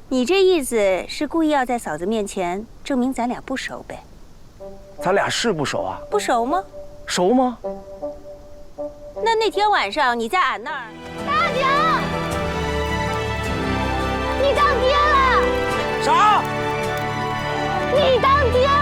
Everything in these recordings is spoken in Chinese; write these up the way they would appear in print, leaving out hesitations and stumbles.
你这意思是故意要在嫂子面前证明咱俩不熟呗？咱俩是不熟啊？不熟吗？熟吗？那天晚上你在俺那儿，大脚，你当爹了！啥？你当爹了！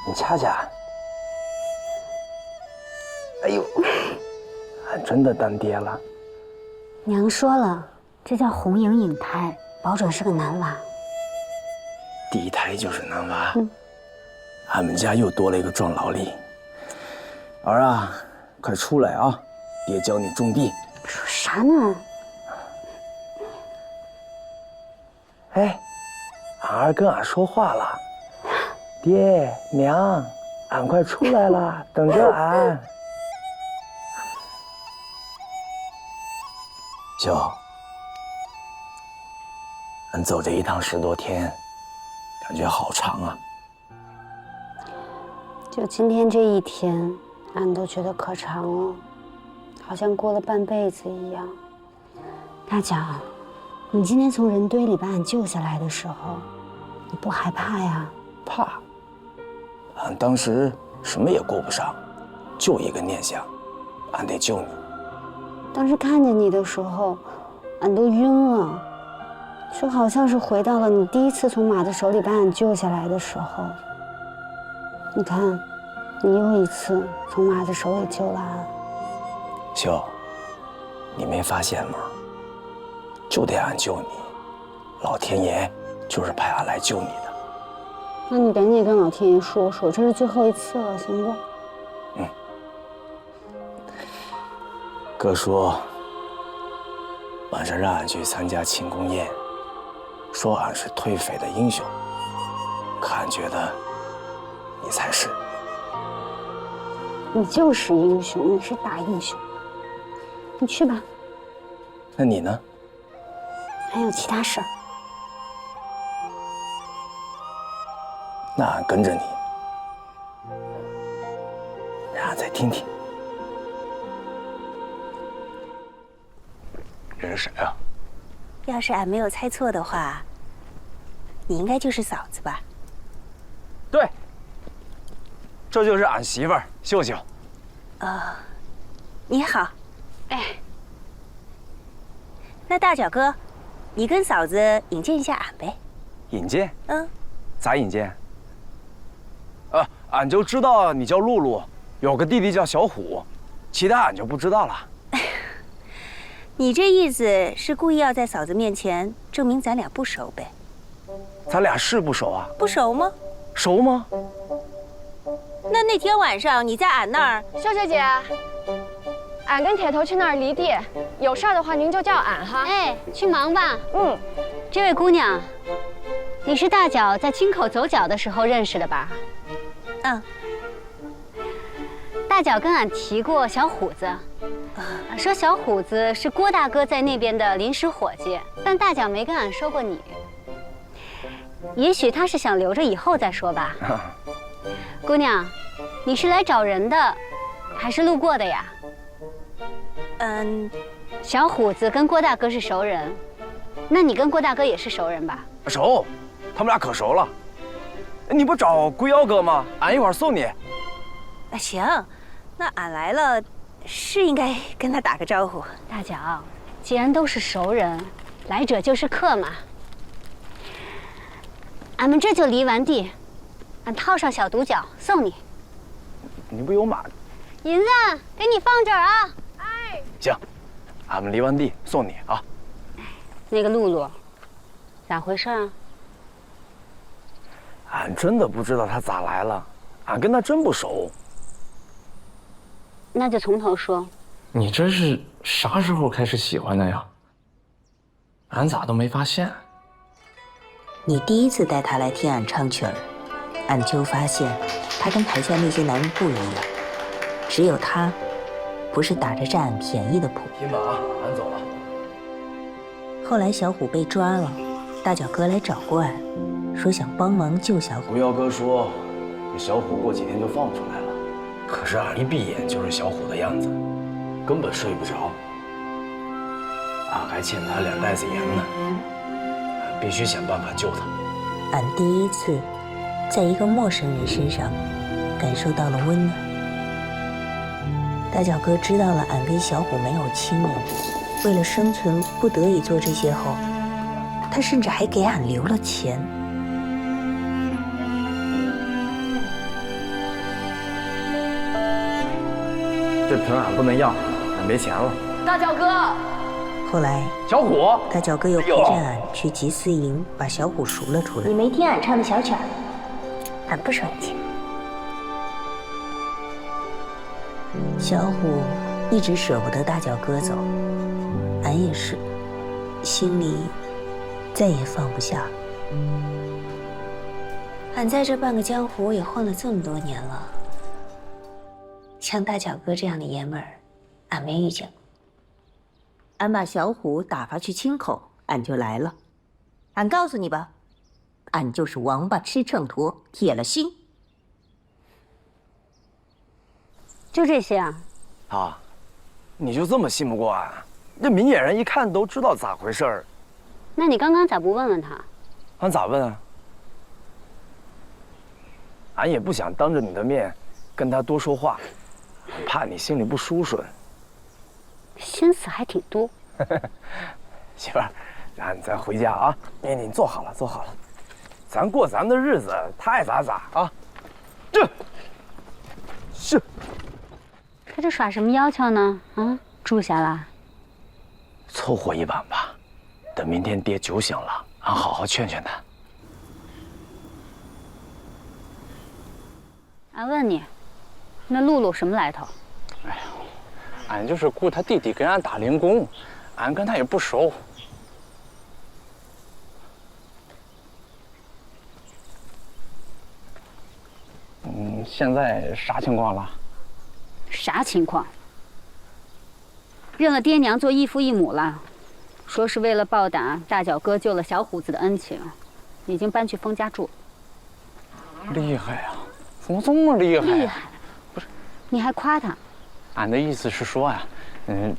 你掐掐。哎呦，俺真的当爹了。娘说了，这叫红影影胎，保准是个男娃。第一胎就是男娃。俺们家又多了一个壮劳力。儿啊，快出来啊！爹教你种地。说啥呢？哎，俺儿跟俺说话了。爹娘，俺快出来了，等着俺。秀，俺走这一趟10多天，感觉好长啊。就今天这一天，俺都觉得可长了，好像过了半辈子一样。大脚，你今天从人堆里把俺救下来的时候，你不害怕呀？怕。俺当时什么也顾不上，就一个念想，俺得救你。当时看见你的时候，俺都晕了，就好像是回到了你第一次从马的手里把俺救下来的时候。你看，你又一次从马的手里救了俺。秀，你没发现吗？就得俺救你，老天爷就是派俺来救你的。那你赶紧跟老天爷说说，这是最后一次了，行不？哥说，晚上让俺去参加庆功宴，说俺是退匪的英雄，可俺觉得你才是。你就是英雄，你是大英雄。你去吧。那你呢？还有其他事儿。那俺跟着你，让俺再听听。这是谁啊？要是俺没有猜错的话，你应该就是嫂子吧？对，这就是俺媳妇儿秀秀。你好。哎，那大脚哥，你跟嫂子引荐一下俺呗。引荐？咋引荐？俺就知道你叫露露，有个弟弟叫小虎，其他俺就不知道了。你这意思是故意要在嫂子面前证明咱俩不熟呗？咱俩是不熟啊？不熟吗？熟吗？那天晚上你在俺那儿，秀秀姐，俺跟铁头去那儿犁地，有事儿的话您就叫俺哈。哎，去忙吧。这位姑娘，你是大脚在京口走脚的时候认识的吧？大脚跟俺提过小虎子，说小虎子是郭大哥在那边的临时伙计，但大脚没跟俺说过你。也许他是想留着以后再说吧。姑娘，你是来找人的，还是路过的呀？小虎子跟郭大哥是熟人，那你跟郭大哥也是熟人吧？熟，他们俩可熟了。你不找龟妖哥吗？俺一会儿送你。行，那俺来了，是应该跟他打个招呼。大脚，既然都是熟人，来者就是客嘛。俺们这就犁完地，俺套上小独角送你。你不有马？银子，给你放这儿啊。哎，行，俺们犁完地送你啊。那个露露，咋回事啊？俺真的不知道他咋来了，俺跟他真不熟。那就从头说。你这是啥时候开始喜欢的呀？俺咋都没发现。你第一次带他来听俺唱曲儿，俺就发现他跟台下那些男人不一样，只有他，不是打着占俺便宜的谱。听吧啊，俺走了。后来小虎被抓了，大脚哥来找过俺，说想帮忙救小虎。狐妖哥说，这小虎过几天就放出来了，可是俺一闭眼就是小虎的样子，根本睡不着。俺还欠他2袋子盐呢，俺必须想办法救他。俺第一次在一个陌生人身上感受到了温暖。大脚哥知道了俺跟小虎没有亲人，为了生存不得已做这些后，他甚至还给俺留了钱。这盆俺不能要，俺没钱了。大脚哥，后来小虎，大脚哥又陪着俺去集思营，把小虎赎了出来。你没听俺唱的小曲儿？俺不收你钱。小虎一直舍不得大脚哥走，俺也是，心里再也放不下。俺在这半个江湖也混了这么多年了，像大脚哥这样的爷们儿，俺没遇见过。俺把小虎打发去清口，俺就来了。俺告诉你吧，俺就是王八吃秤砣，铁了心。就这些啊？啊，你就这么信不过俺？这明眼人一看都知道咋回事儿。那你刚刚咋不问问他？俺咋问啊？俺也不想当着你的面跟他多说话，怕你心里不舒顺。心思还挺多。媳妇儿，咱回家啊！你坐好了，坐好了，咱过咱的日子，他爱咋咋啊。是。他这耍什么妖俏呢？啊，住下了？凑合一晚吧，等明天爹酒醒了，俺好好劝劝他。俺问你，那露露什么来头？哎呀，俺就是雇他弟弟给俺打零工，俺跟他也不熟。现在啥情况了？啥情况？认了爹娘做异父异母了，说是为了报答大脚哥救了小虎子的恩情，已经搬去封家住。厉害呀！怎么这么厉害？厉害！不是，你还夸他？俺的意思是说呀，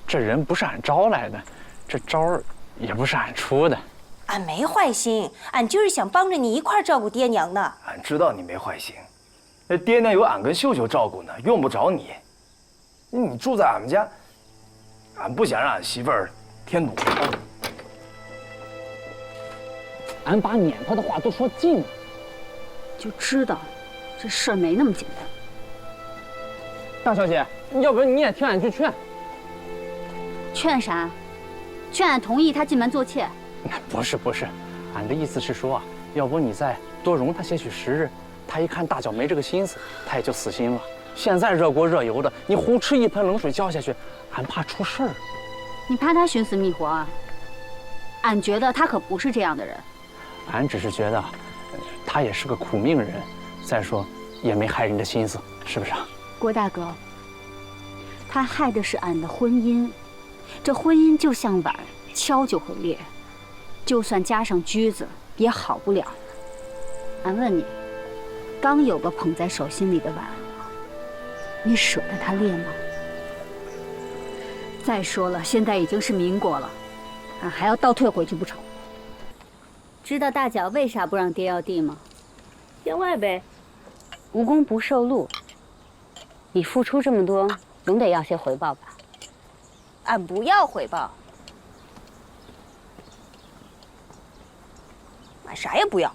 这人不是俺招来的，这招儿也不是俺出的。俺没坏心，俺就是想帮着你一块儿照顾爹娘呢。俺知道你没坏心，那爹娘有俺跟秀秀照顾呢，用不着你。你住在俺们家，俺不想让俺媳妇儿添堵。俺把撵他的话都说尽了，就知道这事儿没那么简单。大小姐，要不然你也听俺去劝。劝啥？劝俺同意他进门做妾。不是，俺的意思是说啊，要不你再多容他些许时日，他一看大脚没这个心思，他也就死心了。现在热锅热油的，你胡吃一盆冷水浇下去，俺怕出事儿。你怕他寻死觅活啊？俺觉得他可不是这样的人。俺只是觉得，他也是个苦命人，再说也没害人的心思，是不是啊？郭大哥，他害的是俺的婚姻，这婚姻就像碗，敲就会裂，就算加上锯子也好不了。俺问你，刚有个捧在手心里的碗，你舍得它裂吗？再说了，现在已经是民国了，俺还要倒退回去不成？知道大脚为啥不让爹要地吗？见外呗。无功不受禄，你付出这么多，总得要些回报吧？俺不要回报，俺啥也不要。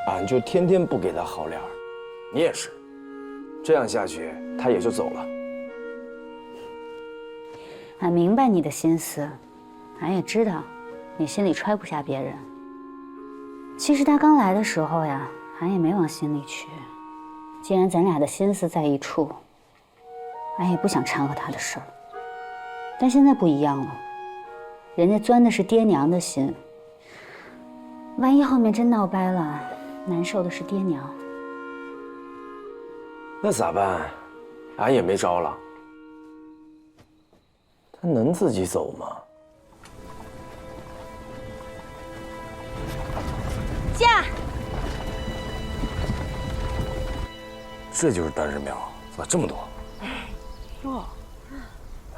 俺就天天不给他好脸儿，你也是，这样下去他也就走了。俺明白你的心思，俺也知道你心里揣不下别人。其实他刚来的时候呀，俺也没往心里去。既然咱俩的心思在一处，俺也不想掺和他的事儿。但现在不一样了，人家钻的是爹娘的心，万一后面真闹掰了，难受的是爹娘。那咋办？俺也没招了。他能自己走吗？驾！这就是单身苗，咋这么多？哟，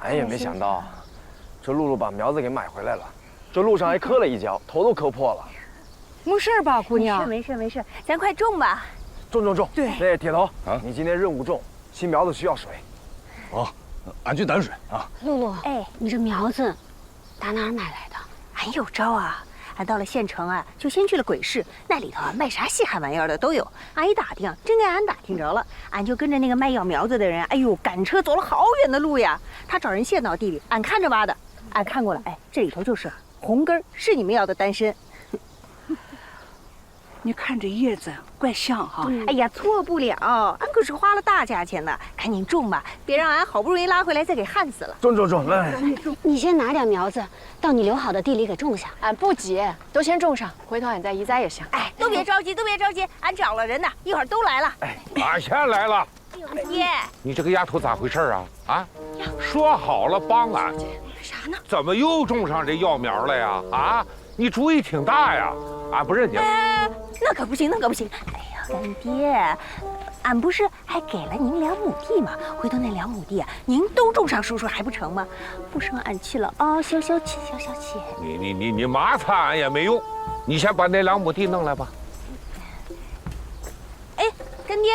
俺也没想到，这露露把苗子给买回来了，这路上还磕了一跤，头都磕破了。没事吧，姑娘？没事没事，咱快种吧。种。对，那铁头啊，你今天任务重，新苗子需要水。哦，俺去担水啊。露露，哎，你这苗子打哪儿买来的？俺有招啊！俺到了县城啊，就先去了鬼市，那里头啊卖啥稀罕玩意儿的都有。俺一打听，真给俺打听着了，俺就跟着那个卖药苗子的人，哎呦，赶车走了好远的路呀。他找人献到地里，俺看着挖的，俺看过了，哎，这里头就是红根儿，是你们要的单身。你看这叶子怪像哈。哎呀，错不了，俺可是花了大价钱的，赶紧种吧，别让俺好不容易拉回来再给旱死了。种，来。你先拿点苗子到你留好的地里给种下。俺不急，都先种上，回头俺再移栽也行。哎，都别着急，俺找了人呢，一会儿都来了。俺先来了。哎呦，爹，你这个丫头咋回事啊？啊，说好了帮俺，啥呢？怎么又种上这药苗了呀？啊，你主意挺大呀！俺不认你了。那可不行。哎呀，干爹，俺不是还给了您2亩地吗？回头那2亩地啊，您都种上叔叔还不成吗？不生俺气了啊！消气。你麻烦俺也没用，你先把那2亩地弄来吧。哎，干爹。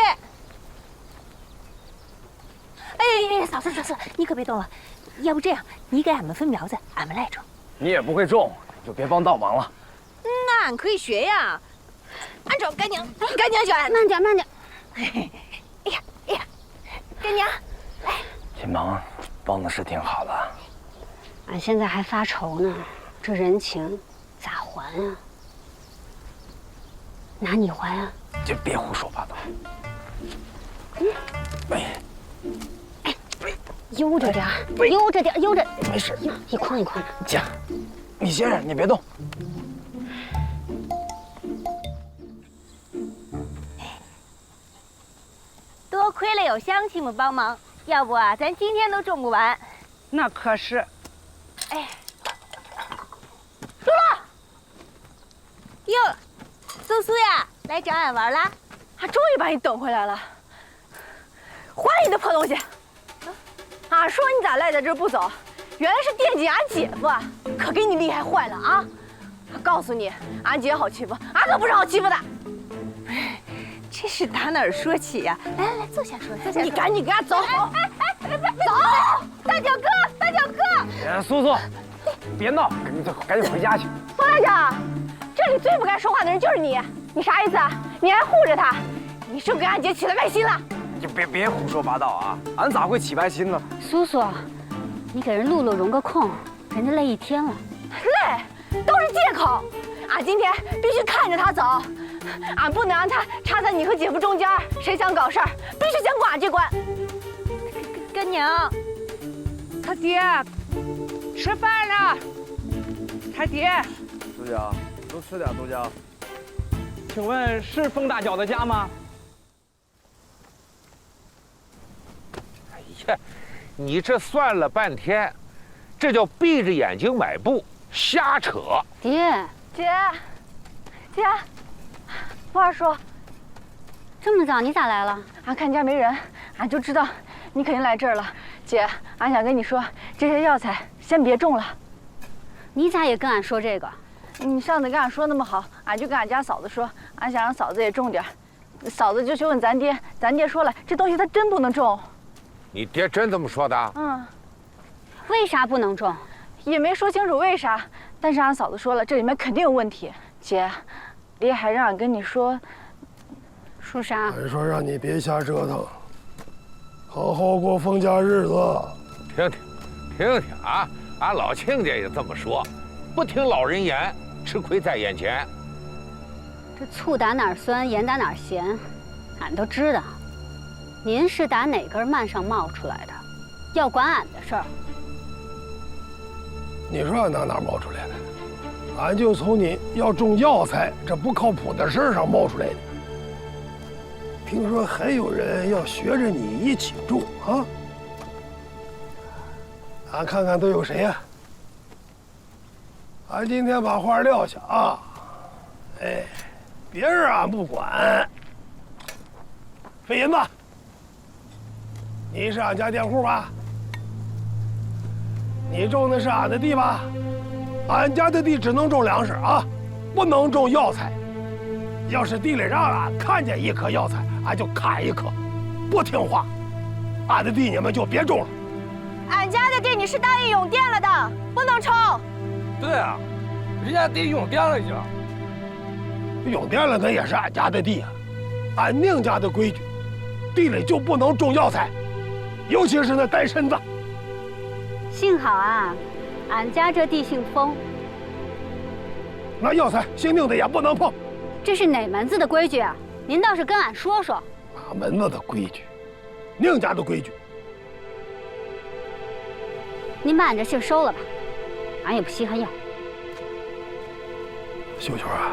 哎，嫂子，你可别动了，要不这样，你给俺们分苗子，俺们来种。你也不会种，就别帮倒忙了。那俺可以学呀。俺找干娘教俺。慢点。哎呀，干娘，来。这忙帮的是挺好的。俺现在还发愁呢，这人情咋还啊？拿你还啊？就别胡说八道。悠着点，没事，一筐。姐，你先生，你别动。多亏了有乡亲们帮忙，要不啊，咱今天都种不完。那可是。哎，露露，哟，苏呀，来找俺玩啦！俺终于把你等回来了，还你的破东西！俺说你咋赖在这儿不走，原来是惦记俺姐夫啊，可给你厉害坏了啊！告诉你，俺姐好欺负，俺可不是好欺负的。这是打哪儿说起呀？来，坐下说。你赶紧给俺走！走！大脚哥！苏，别闹，赶紧回家去。方大脚，这里最不该说话的人就是你，你啥意思啊？你还护着他，你是不是给俺姐起了歪心了？你别胡说八道啊！俺咋会起歪心呢？苏，你给人露露容个空，人家累一天了。累都是借口。俺今天必须看着他走，俺不能让他插在你和姐夫中间。谁想搞事儿，必须先过俺这关。干娘，他爹，吃饭了。他爹，杜家，多吃点，杜家。请问是风大脚的家吗？哎呀，你这算了半天，这叫闭着眼睛买布，瞎扯。爹，姐，不二叔，这么早你咋来了？俺看家没人，俺就知道你肯定来这儿了。姐，俺想跟你说，这些药材先别种了。你咋也跟俺说这个？你上次跟俺说那么好，俺就跟俺家嫂子说，俺想让嫂子也种点。嫂子就去问咱爹，咱爹说了，这东西他真不能种。你爹真这么说的？嗯，为啥不能种？也没说清楚为啥，但是俺嫂子说了，这里面肯定有问题。姐，爹还让俺跟你说，说啥？还说让你别瞎折腾，好好过封家日子。听啊！俺老亲家也这么说，不听老人言，吃亏在眼前。这醋打哪儿酸，盐打哪儿咸，俺都知道。您是打哪根蔓上冒出来的？要管俺的事儿。你说俺打哪儿冒出来的？俺就从你要种药材这不靠谱的事儿上冒出来的。听说还有人要学着你一起种啊？俺看看都有谁呀？俺今天把话撂下啊！哎，别人俺不管。费银子，你是俺家佃户吧？你种的是俺的地吧？俺家的地只能种粮食啊，不能种药材。要是地里让俺看见一棵药材，俺就砍一棵。不听话，俺的地你们就别种了。俺家的地你是答应永店了的，不能抽。对啊，人家地永店了已经。永店了，那也是俺家的地啊，俺宁家的规矩，地里就不能种药材，尤其是那单身子。幸好啊，俺家这地姓封，那药材姓宁的也不能碰。这是哪门子的规矩啊？您倒是跟俺说说。哪门子的规矩？宁家的规矩。您把俺这信收了吧，俺也不稀罕要。秀秀啊，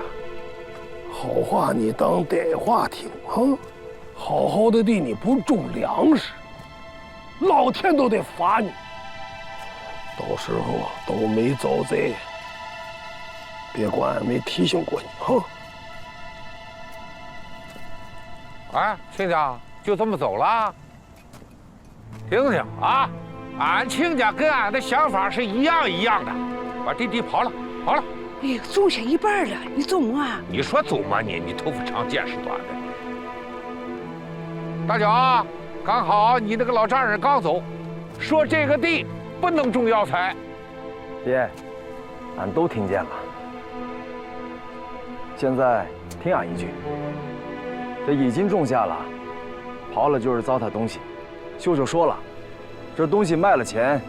好话你当歹话听啊！好好的地你不种粮食，老天都得罚你。到时候都没遭贼，别管俺没提醒过你哈。哎，亲家就这么走了？听听啊，俺亲家跟俺的想法是一样的，把这地刨了，刨了。哎呦，种下一半了，你种啊？你说走吗你头发长见识短的。大脚，刚好你那个老丈人刚走，说这个地不能种药材。爹，俺都听见了。现在听俺一句，这已经种下了，刨了就是糟蹋东西。秀秀说了，这东西卖了钱，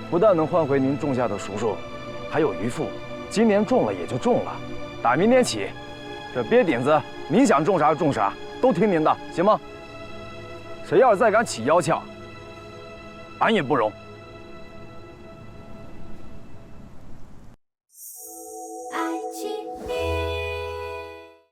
不但能换回您种下的熟数，还有余富。今年种了也就种了，打明年起，这鳖顶子您想种啥种啥，都听您的，行吗？谁要是再敢起腰鞘，俺也不容。